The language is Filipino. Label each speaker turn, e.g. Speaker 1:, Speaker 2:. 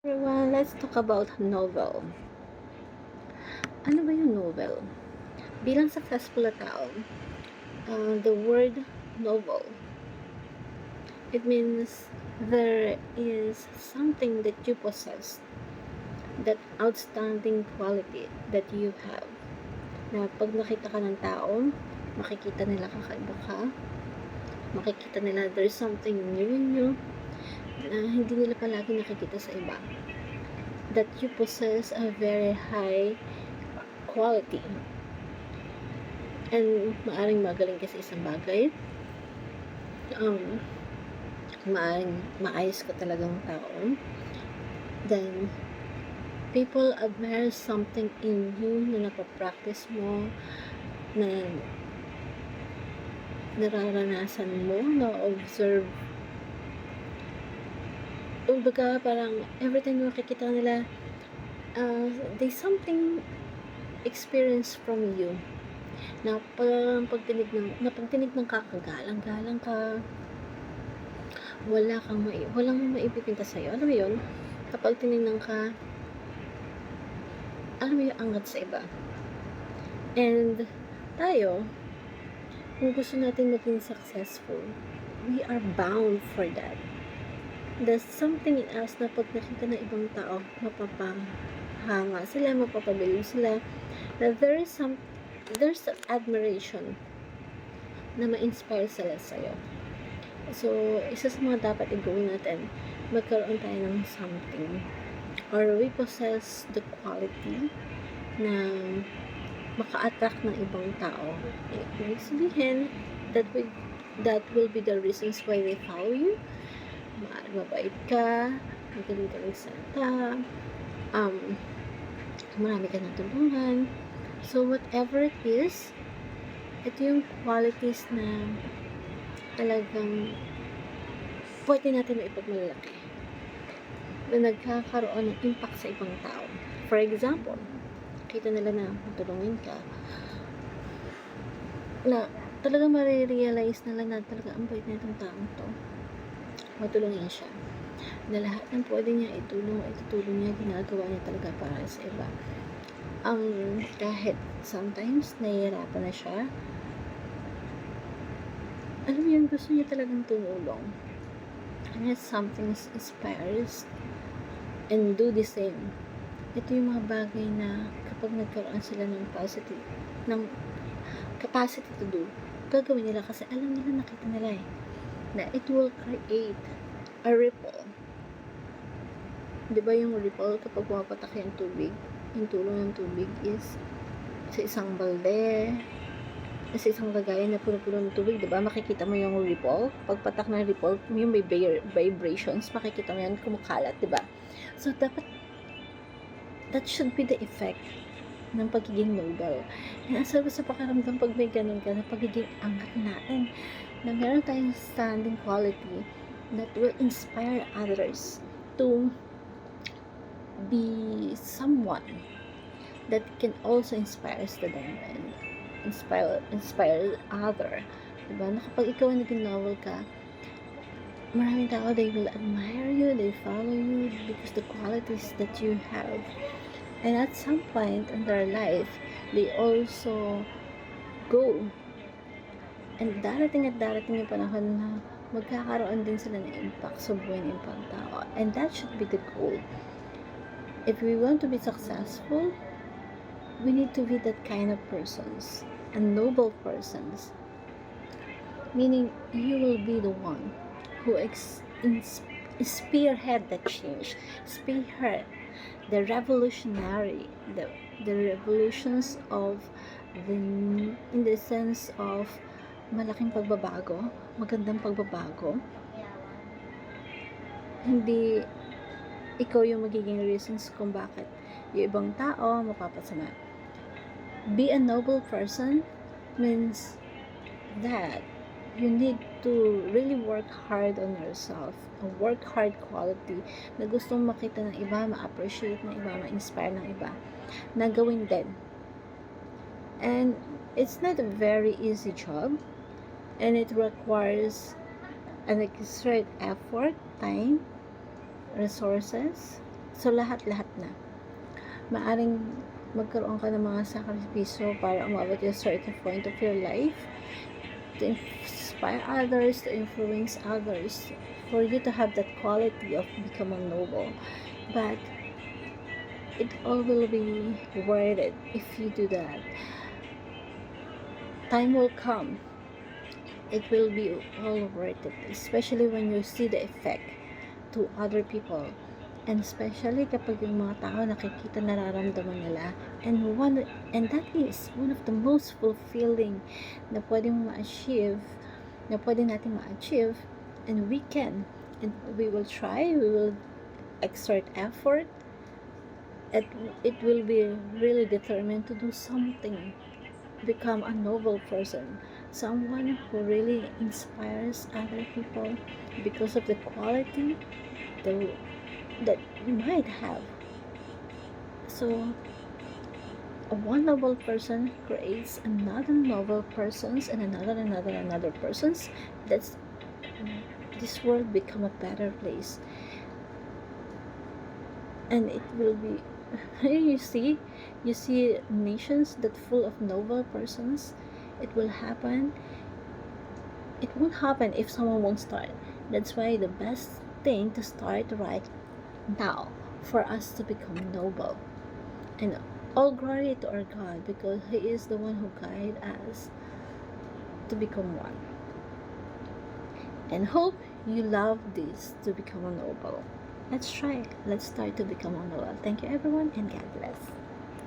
Speaker 1: Everyone, let's talk about novel. Ano ba yung novel? Bilang successful na tao, the word novel, it means there is something that you possess, that outstanding quality that you have. Na pag nakita ka ng tao, makikita nila kakaiba ka, makikita nila there's something new in you na hindi nila palagi nakikita sa iba. That you possess a very high quality. And maaring magaling ka sa isang bagay. Maaring maayos ka talagang tao. Then, people admire something in you na napapractice mo, na nararanasan mo, na-observe. Kumbaga, parang every time makikita nila, there's something experience from you. Na pagtinig ng kakagalang-galang ka, walang maipipinta sa'yo. Alam mo yun? Kapag tinignan ka, alam mo yung angat sa iba. And tayo, kung gusto natin maging successful, we are bound for that. There's something in us na pag nakita ng ibang tao, mapapahanga sila, mapapabilib sila, na there's an admiration na ma-inspire sila sa'yo. So, isa sa mga dapat i-gawin natin, magkaroon tayo ng something, or we possess the quality na maka-attract ng ibang tao. Ibig sabihin, that will be the reasons why they follow you. Mabait ka, magaling ka magsalita, marami ka natulungan. So, whatever it is, ito yung qualities na talagang pwede natin maipagmalaki na nagkakaroon ng impact sa ibang tao. For example, kita nila na matulungin ka, na talagang marirealize nila na talaga ang bait na itong taong to, matulungin siya, na lahat ng pwede niya itutulong niya, ginagawa niya talaga para sa iba. Kahit sometimes nahihirapan na siya, alam mo yun, gusto niya talagang tumulong. And if something inspires and do the same, ito yung mga bagay na kapag nagkaroon sila ng capacity to do, gagawin nila kasi alam nila, nakita nila na it will create a ripple. Diba yung ripple kapag pumapatak yung tubig, yung tulong ng tubig is sa isang balde, sa isang lagayan na puno-puno ng tubig, diba? Makikita mo yung ripple. Pagpatak ng ripple, yung may vibrations, makikita mo yan, kumukalat, diba? So, that should be the effect ng pagiging noble. And sa pakiramdam, pag may ganun ka, na pagiging angat natin, na meron tayong standing quality that will inspire others to be someone that can also inspire them and inspire other. Diba? Na kapag ikaw naging novel ka, maraming tao, they will admire you, they follow you because the qualities that you have. And at some point in their life, they also go. And darating yung panahon na magkakaroon din sila ng impact sa buhay ng ibang tao. And that should be the goal. If we want to be successful, we need to be that kind of persons, a noble persons. Meaning, you will be the one who spearhead the change, spearhead the revolutionary, the revolutions of in the sense of malaking pagbabago, magandang pagbabago. Hindi ikaw yung magiging reasons kung bakit yung ibang tao mapapasama. Be a noble person means that you need to really work hard on yourself, a work hard quality na gustong makita ng iba, ma-appreciate ng iba, ma-inspire ng iba, na gawin din. And it's not a very easy job, and it requires an extra effort, time, resources, So, lahat-lahat na. Maaring magkaroon ka ng mga sakripisyo para umabot yung certain point of your life, to inspire others, to influence others, for you to have that quality of becoming noble. But it all will be worth it if you do that. Time will come. It will be all worth it, especially when you see the effect to other people. And especially kapag yung mga tao nakikita, nararamdaman nila, and that is one of the most fulfilling na pwedeng ma-achieve, na pwede natin ma-achieve, and we can, and we will try, we will exert effort, it will be really determined to do something, become a noble person, someone who really inspires other people because of the quality that you might have. So, one noble person creates another noble persons, and another persons. That's this world become a better place, and it will be. you see nations that full of noble persons. It will happen. It won't happen if someone won't start. That's why the best thing to start right now for us to become noble. And all glory to our God, because He is the one who guides us to become one. And hope you love this to become a noble. Let's try. Let's start to become a noble. Thank you everyone, and God bless.